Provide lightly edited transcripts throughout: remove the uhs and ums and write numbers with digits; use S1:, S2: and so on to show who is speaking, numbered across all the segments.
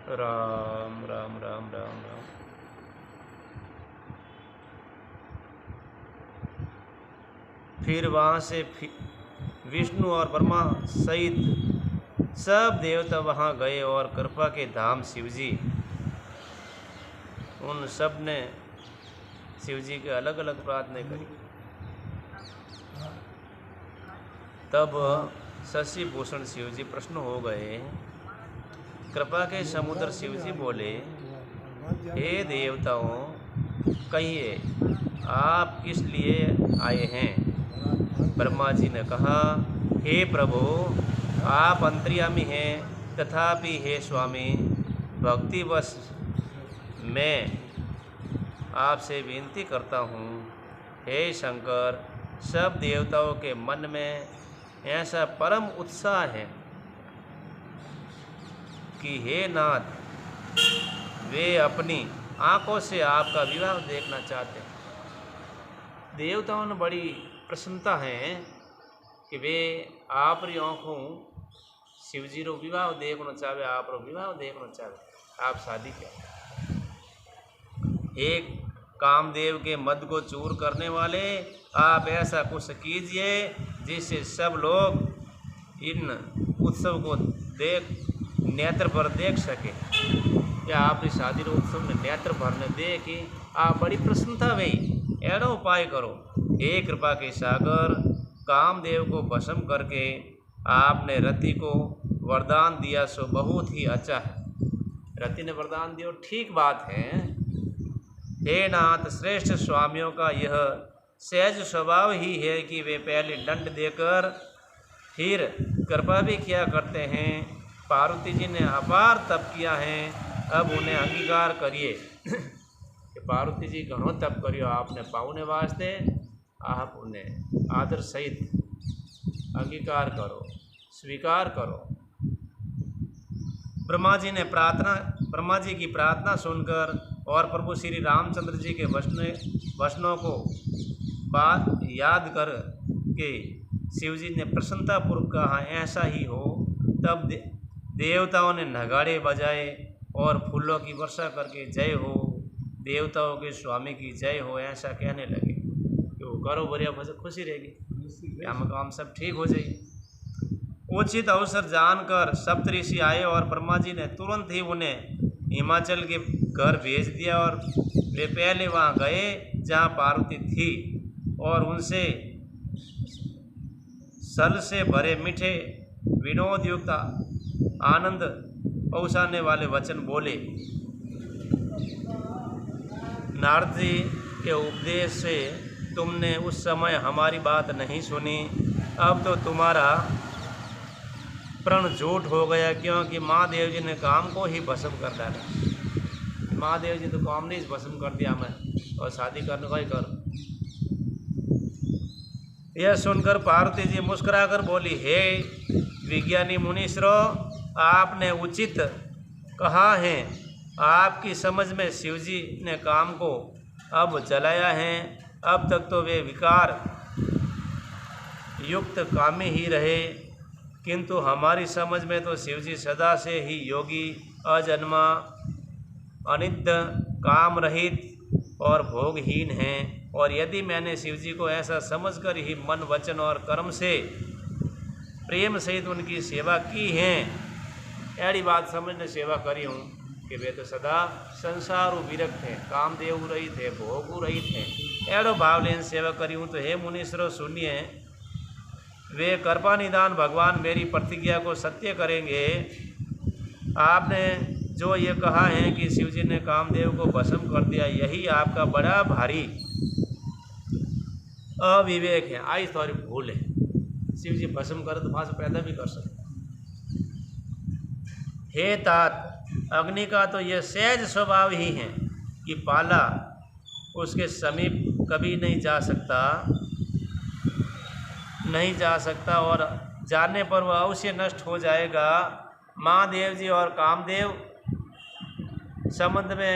S1: राम राम राम राम राम। फिर वहाँ से विष्णु और ब्रह्मा सहित सब देवता वहाँ गए और कृपा के धाम शिवजी, उन सब ने शिवजी के अलग अलग प्रार्थना करी। तब शशि भूषण शिवजी प्रश्न हो गए। कृपा के समुद्र शिवजी बोले, हे देवताओं, कहिए आप किस लिए आए हैं? ब्रह्मा जी ने कहा, हे प्रभु, आप अंतर्यामी हैं, तथापि हे स्वामी, भक्तिवश मैं आपसे विनती करता हूँ, हे शंकर, सब देवताओं के मन में ऐसा परम उत्साह है कि हे नाथ, वे अपनी आंखों से आपका विवाह देखना चाहते हैं। देवताओं ने बड़ी प्रसन्नता है कि वे आप री आँखों शिवजी रो विवाह देखना चाहे, आप रो विवाह देखना चाहे, आप शादी क्या। एक कामदेव के मद को चूर करने वाले, आप ऐसा कुछ कीजिए जिससे सब लोग इन उत्सव को नेत्र भर देख सके, या आपकी शादी रो उत्सव में नेत्र भरने दे कि आप बड़ी प्रसन्नता भई। ऐसा उपाय करो। हे कृपा के सागर, कामदेव को भस्म करके आपने रति को वरदान दिया, सो बहुत ही अच्छा है। रति ने वरदान दिया, ठीक बात है। हे नाथ, श्रेष्ठ स्वामियों का यह सहज स्वभाव ही है कि वे पहले दंड देकर फिर कृपा भी किया करते हैं। पार्वती जी ने अपार तप किया है, अब उन्हें अंगीकार करिए कि पार्वती जी घणो तप करियो आपने पाउने वास्ते, आप उन्हें आदर सहित अंगीकार करो, स्वीकार करो। ब्रह्मा जी की प्रार्थना सुनकर और प्रभु श्री रामचंद्र जी के वचनों को बात याद कर के शिवजी ने प्रसन्नतापूर्वक कहा, ऐसा ही हो। तब देवताओं ने नगाड़े बजाए और फूलों की वर्षा करके जय हो, देवताओं के स्वामी की जय हो, ऐसा कहने लगे कि वो करो बढ़िया भजन, खुशी रहेगी, हम काम सब ठीक हो जाए। उचित अवसर जानकर सप्तऋषि आए और ब्रह्मा जी ने तुरंत ही उन्हें हिमाचल के घर भेज दिया और वे पहले वहाँ गए जहाँ पार्वती थी और उनसे सल से भरे मीठे विनोद युक्त आनंद पहुँचाने वाले वचन बोले। नारद जी के उपदेश से तुमने उस समय हमारी बात नहीं सुनी, अब तो तुम्हारा प्रण झूठ हो गया, क्योंकि महादेव जी ने काम को ही भस्म कर डाला। महादेव जी तो काम नहीं भस्म कर दिया मैं, और शादी करने का ही कर। यह सुनकर पार्वती जी मुस्कुराकर बोली, हे विज्ञानी मुनीश्वरो, आपने उचित कहा है। आपकी समझ में शिवजी ने काम को अब जलाया है। अब तक तो वे विकार युक्त कामी ही रहे, किंतु हमारी समझ में तो शिवजी सदा से ही योगी, अजन्मा, अनित्य, काम रहित और भोगहीन हैं। और यदि मैंने शिवजी को ऐसा समझकर ही मन, वचन और कर्म से प्रेम सहित उनकी सेवा की है, ऐसी बात समझने सेवा करी हूँ कि वे तो सदा संसार विरक्त हैं, कामदेव रहित है, भोग रहित हैं, ऐडो भाव लेन सेवा करी हूँ। तो हे मुनीश्वरों सुनिए, वे कृपा निदान भगवान मेरी प्रतिज्ञा को सत्य करेंगे। आपने जो ये कहा है कि शिवजी ने कामदेव को भस्म कर दिया, यही आपका बड़ा भारी अविवेक है, आई थोड़ी भूल है। शिवजी भस्म करे तो भाषा पैदा भी कर सकते। हे तात, अग्नि का तो यह सहज स्वभाव ही है कि पाला उसके समीप कभी नहीं जा सकता और जाने पर वह अवश्य नष्ट हो जाएगा। महादेव जी और कामदेव संबंध में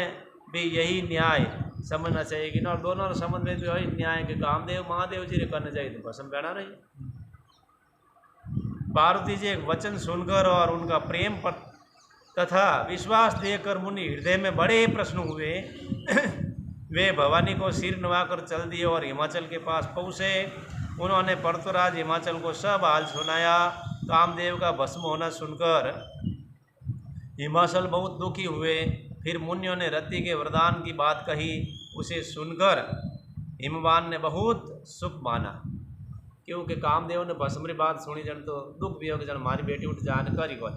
S1: भी यही न्याय समझना चाहिए कि ना, और दोनों संबंध में भी यही न्याय कि कामदेव महादेव जी ने करना चाहिए तो भस्म बना रही। पार्वती जी एक वचन सुनकर और उनका प्रेम पर तथा विश्वास देकर मुनि हृदय में बड़े प्रश्न हुए। वे भवानी को सिर नवाकर चल दिए और हिमाचल के पास पहुँचे। उन्होंने पर्तुराज हिमाचल को सब हाल सुनाया। कामदेव का भस्म होना सुनकर हिमाचल बहुत दुखी हुए। फिर मुनियों ने रति के वरदान की बात कही। उसे सुनकर हिमवान ने बहुत सुख माना, क्योंकि कामदेव ने भस्म री बात सुनी जन तो दुख भी हो कि जन हमारी बेटी उठ जानकर ही कोई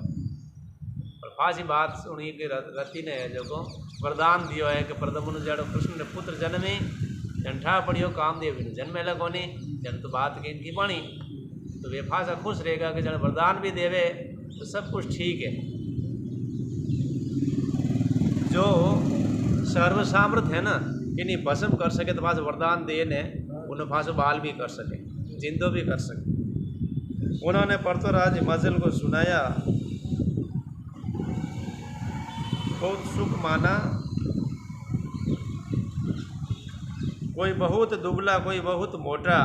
S1: और फांसी बात सुनी कि रति ने जो को वरदान दियो है कि प्रदमुन जड़ कृष्ण ने पुत्र जन्मे जंठा पड़ियो कामदेव जन्मे लगोनी जन तो बात की इनकी बनी तो वे फांसा खुश रहेगा कि जन वरदान भी देवे तो सब कुछ ठीक है। जो सर्व सामर्थ है ना इन्हीं भस्म कर सके तो फांस वरदान दे ने उन्हें फांसो बाल भी कर सके जिंदो भी कर सके। उन्होंने पर्तुराज हिमाचल को सुनाया, बहुत सुख माना। कोई बहुत दुबला कोई बहुत मोटा,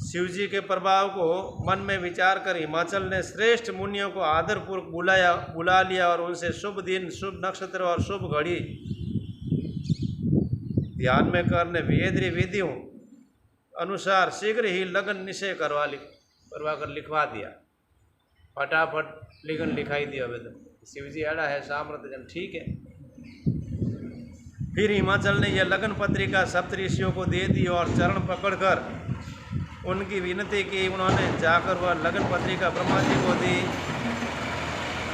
S1: शिवजी के प्रभाव को मन में विचार कर हिमाचल ने श्रेष्ठ मुनियों को आदरपूर्वक बुला लिया और उनसे शुभ दिन शुभ नक्षत्र और शुभ घड़ी ध्यान में करने वेद विधियों अनुसार शीघ्र ही लगन निश्चय करवा कर लिखवा दिया। फटाफट लिखन लिखाई दिया। वे तो शिवजी अड़ा है सामर्थ जन ठीक है। फिर हिमाचल ने यह लगन पत्रिका सप्तऋषियों को दे दी और चरण पकड़कर उनकी विनती की। उन्होंने जाकर वह लगन पत्रिका ब्रह्मा जी को दी।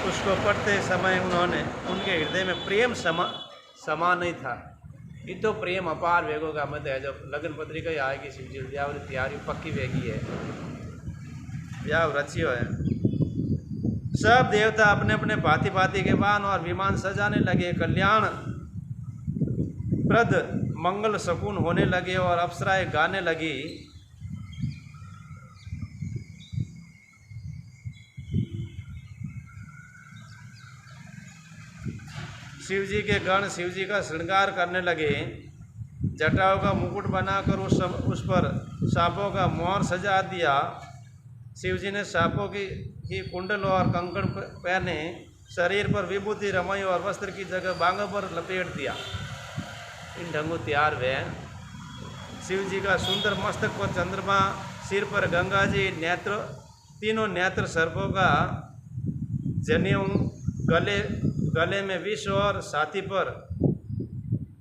S1: उसको पढ़ते समय उन्होंने उनके हृदय में प्रेम समा नहीं था। ये तो प्रेम अपार वेगों का मत है। जब लगन पत्रिका ही आएगी शिव जी तैयारी पक्की वेगी है, ब्याह रचियो है। सब देवता अपने अपने भांति भांति के वाहन और विमान सजाने लगे। कल्याण प्रद मंगल शकुन होने लगे और अप्सराएं गाने लगी। शिवजी के गण शिवजी का श्रृंगार करने लगे। जटाओं का मुकुट बनाकर उस पर सांपों का मोहर सजा दिया। शिवजी ने सांपों की कुंडल और कंकड़ पहने, शरीर पर विभूति रमाई और वस्त्र की जगह बांगों पर लपेट दिया। इन ढंगों तैयार हुए। शिवजी का सुंदर मस्तक पर चंद्रमा, सिर पर गंगा जी, नेत्र तीनों नेत्र सर्पों का जनेऊ, गले में विष और छाती पर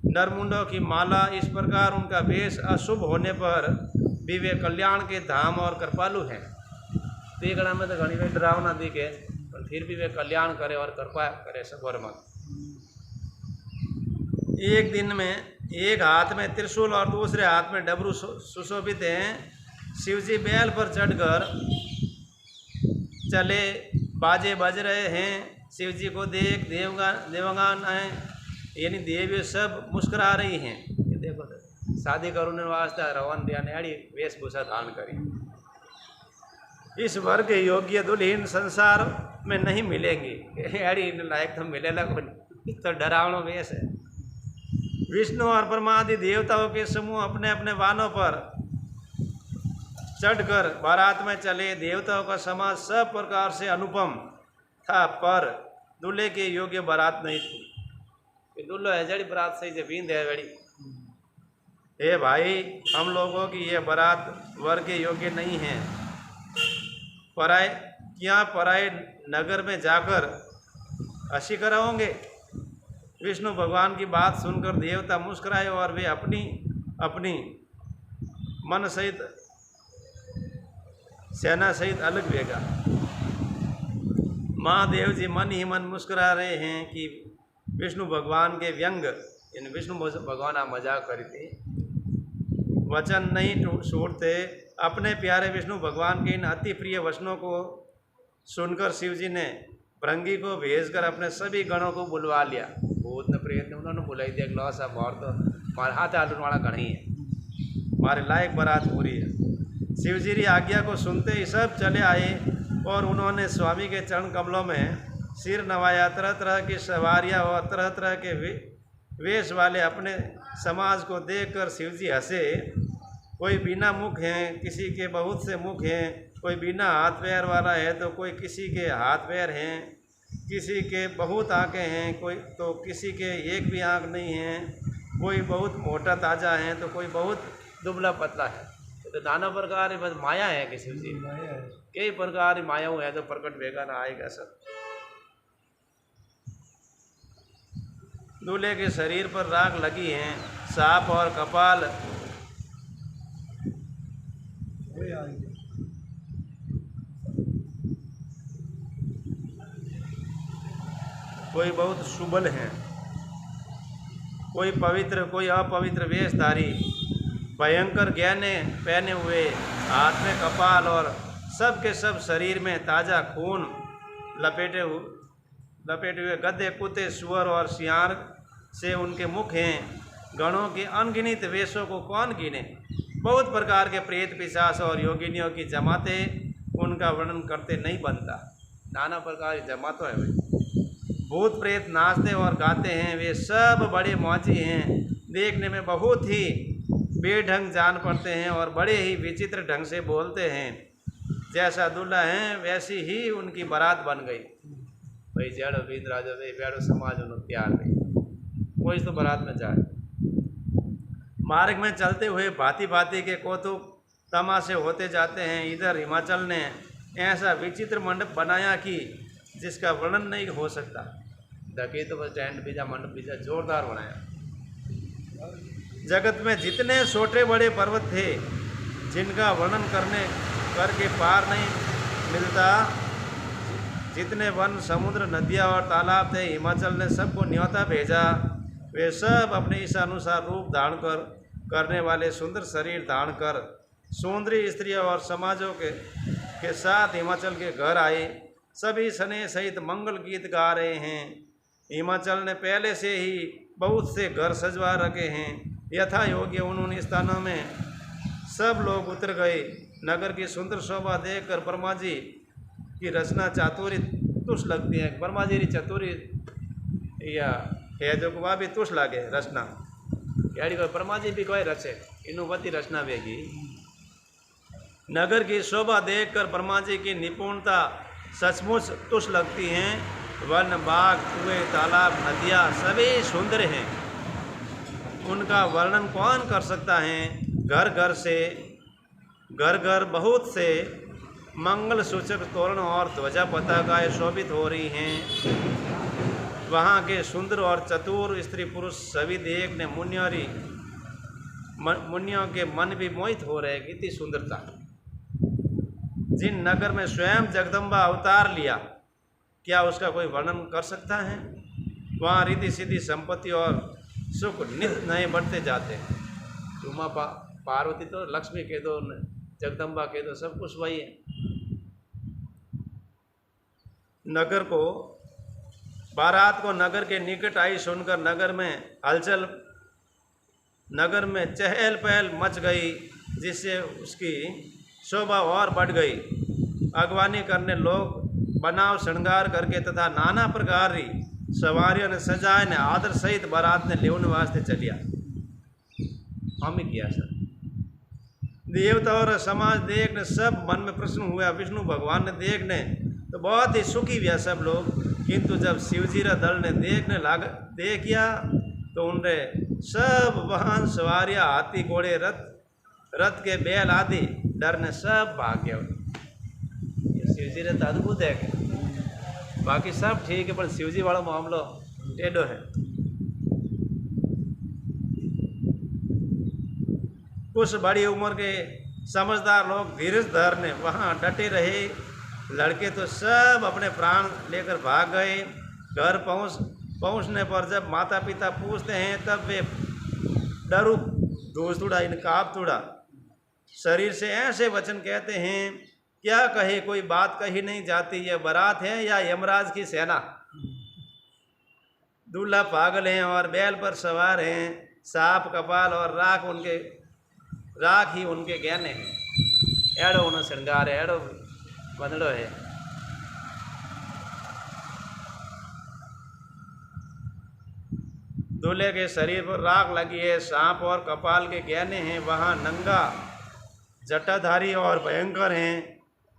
S1: नरमुंडों की माला। इस प्रकार उनका वेश अशुभ होने पर भी वे कल्याण के धाम और कृपालु हैं। देखना में तो घनी में डरावना दिखे पर फिर भी वे कल्याण करे और कृपा करे सबर मत। एक दिन में एक हाथ में त्रिशूल और दूसरे हाथ में डमरू सुशोभित हैं। शिवजी बैल पर चढ़कर चले, बाजे बज रहे हैं। शिवजी को देख देवगान हैं यानी देवी सब मुस्कुरा रही हैं। ये देखो शादी करने वास्ते रवन दिया न्याड़ी वेशभूषा धारण करी। इस वर्ग योग्य दुल्हीन संसार में नहीं मिलेंगी। अड़ी इन लायक तो मिलेला तो डरावनो वेश है। विष्णु और परमादि देवताओं के समूह अपने अपने वाहनों पर चढ़कर बारात में चले। देवताओं का समाज सब प्रकार से अनुपम था पर दूल्हे के योग्य बारात नहीं थी। दूल्हा है जड़ी बारात सही से बींद है बड़ी। हे भाई, हम लोगों की यह बारात वर के योग्य नहीं है। पराए नगर में जाकर हंसी कराओगे। विष्णु भगवान की बात सुनकर देवता मुस्कुराए और वे अपनी अपनी मन सहित सेना सहित अलग भेगा। महादेव जी मन ही मन मुस्कुरा रहे हैं कि विष्णु भगवान के व्यंग इन विष्णु भगवान आप मजाक करी थी, वचन नहीं छोड़ते। अपने प्यारे विष्णु भगवान के इन अति प्रिय वचनों को सुनकर शिवजी ने भृंगी को भेजकर अपने सभी गणों को बुलवा लिया। भूत ने प्रेत ने उन्होंने बुलाई दिया। लो साहब और तो हमारे हाथ आलून वाला गण ही है, हमारे लायक बारात पूरी है। शिवजी की आज्ञा को सुनते ही सब चले आए और उन्होंने स्वामी के चरण कमलों में सिर नवाया। तरह तरह की सवारियाँ और तरह तरह के वेश वाले अपने समाज को देखकर शिवजी हंसे।
S2: कोई बिना मुख हैं, किसी के बहुत से मुख हैं, कोई बिना हाथ पैर वाला है तो कोई किसी के हाथ पैर हैं, किसी के बहुत आँखें हैं, कोई तो किसी के एक भी आँख नहीं है, कोई बहुत मोटा ताजा है तो कोई बहुत दुबला पतला है। तो नाना प्रकार बस माया है किसी चीज, कई प्रकार माया है तो प्रकट वेगा ना आएगा सब। दूल्हे के शरीर पर राख लगी है, सांप और कपाल कोई बहुत सुबल है, कोई पवित्र कोई अपवित्र वेशधारी, भयंकर गहने पहने हुए, हाथ में कपाल और सब के सब शरीर में ताज़ा खून लपेटे हुए गधे, कुत्ते, सुअर और सियार से उनके मुख हैं। गणों के अनगिनत वेशों को कौन गिने। बहुत प्रकार के प्रेत, पिशाच और योगिनियों की जमातें उनका वर्णन करते नहीं बनता। नाना प्रकार की जमातों है भाई। भूत प्रेत नाचते और गाते हैं, वे सब बड़े मौजी हैं, देखने में बहुत ही बेढंग जान पड़ते हैं और बड़े ही विचित्र ढंग से बोलते हैं। जैसा दूल्हा है वैसी ही उनकी बारात बन गई। भाई जड़ो बीत राजो वे बेड़ो समाज उन्होंने प्यार नहीं, कोई तो बारात में जाए। मार्ग में चलते हुए भांति भांति के कौतुक तमाशे होते जाते हैं। इधर हिमाचल ने ऐसा विचित्र मंडप बनाया कि जिसका वर्णन नहीं हो सकता। दके तो बस टेंट बीजा मंडप बीजा जोरदार बनाया। जगत में जितने छोटे बड़े पर्वत थे जिनका वर्णन करके पार नहीं मिलता, जितने वन, समुद्र, नदियाँ और तालाब थे, हिमाचल ने सबको न्योता भेजा। वे सब अपने इच्छानुसार रूप धारण करने वाले सुंदर शरीर धारण कर सुंदरी स्त्रियों और समाजों के साथ हिमाचल के घर आए। सभी स्नेह सहित मंगल गीत गा रहे हैं। हिमाचल ने पहले से ही बहुत से घर सजवा रखे हैं। यथा योग्य उन स्थानों में सब लोग उतर गए। नगर की सुंदर शोभा देखकर ब्रह्मा जी की रचना चातुरी तुष लगती है। ब्रह्मा जी की चतुरी या है जो वह भी तुष लागे रचना यानी कोई ब्रह्मा जी भी कोई रचे इनुवती रचना वेगी। नगर की शोभा देखकर ब्रह्मा जी की निपुणता सचमुच तुष लगती हैं। वन, बाग, कुएं, तालाब, नदियाँ सभी सुंदर हैं, उनका वर्णन कौन कर सकता है। घर घर बहुत से मंगल सूचक तोरण और ध्वजा पताकाएं शोभित हो रही हैं। वहाँ के सुंदर और चतुर स्त्री पुरुष सभी देखने मुनियों के मन भी मोहित हो रहे। कितनी सुंदरता। जिन नगर में स्वयं जगदम्बा अवतार लिया, क्या उसका कोई वर्णन कर सकता है। वहाँ रिद्धि सिद्धि, संपत्ति और सुख नित्य नए बढ़ते जाते हैं। उमा पार्वती तो लक्ष्मी कह दो, जगदम्बा कह दो, सब कुछ वही है। नगर को बारात को नगर के निकट आई सुनकर नगर में चहल पहल मच गई, जिससे उसकी शोभा और बढ़ गई। अगवानी करने लोग बनाव श्रृंगार करके तथा नाना प्रकार की सवारियों ने सजाए ने आदर सहित बारात ने लेने वास्ते चलिया। हम ही किया सर। देवता और समाज देखने सब मन में प्रश्न हुआ। विष्णु भगवान ने देखने तो बहुत ही सुखी हुआ सब लोग, किंतु जब शिवजीरा दल ने देखिया तो उनने सब वाहन सवारियाँ, हाथी, घोड़े, रथ के बैल आदि डर ने सब भाग गया। शिवजीरा तो अद्भुत है, बाकी सब ठीक है, पर शिवजी वाला मामलो टेढ़ो है। कुछ बड़ी उम्र के समझदार लोग धीरज धरने वहाँ डटे रहे। लड़के तो सब अपने प्राण लेकर भाग गए। घर पहुँचने पर जब माता पिता पूछते हैं तब वे डरू दोष तुड़ा, इनकाब तुड़ा शरीर से ऐसे वचन कहते हैं, क्या कहे, कोई बात कही नहीं जाती। यह बारात है या यमराज की सेना। दूल्हा पागल हैं और बैल पर सवार हैं। सांप, कपाल और राख ही उनके गहने हैं। एड़ो उन्हें श्रृंगार है, एड़ो बंदड़ो है। दूल्हे के शरीर पर राख लगी है, सांप और कपाल के गहने हैं। वहाँ नंगा जटाधारी और भयंकर हैं।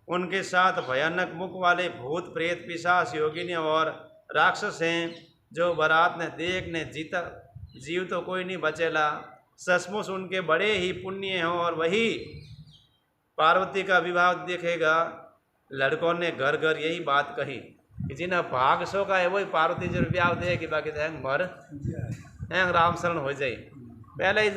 S2: उनके साथ भयानक मुख वाले भूत प्रेत पिशाच योगिनी और राक्षस हैं, जो बारात ने देख ने जीता जीव तो कोई नहीं बचेला। सचमुच उनके बड़े ही पुण्य हैं और वही पार्वती का विवाह देखेगा। लड़कों ने घर घर यही बात कही कि जिन्हें भाग सो का है वही पार्वती जो विवाह देगी, बाकी तो मर राम शरण हो जाए। पहले ही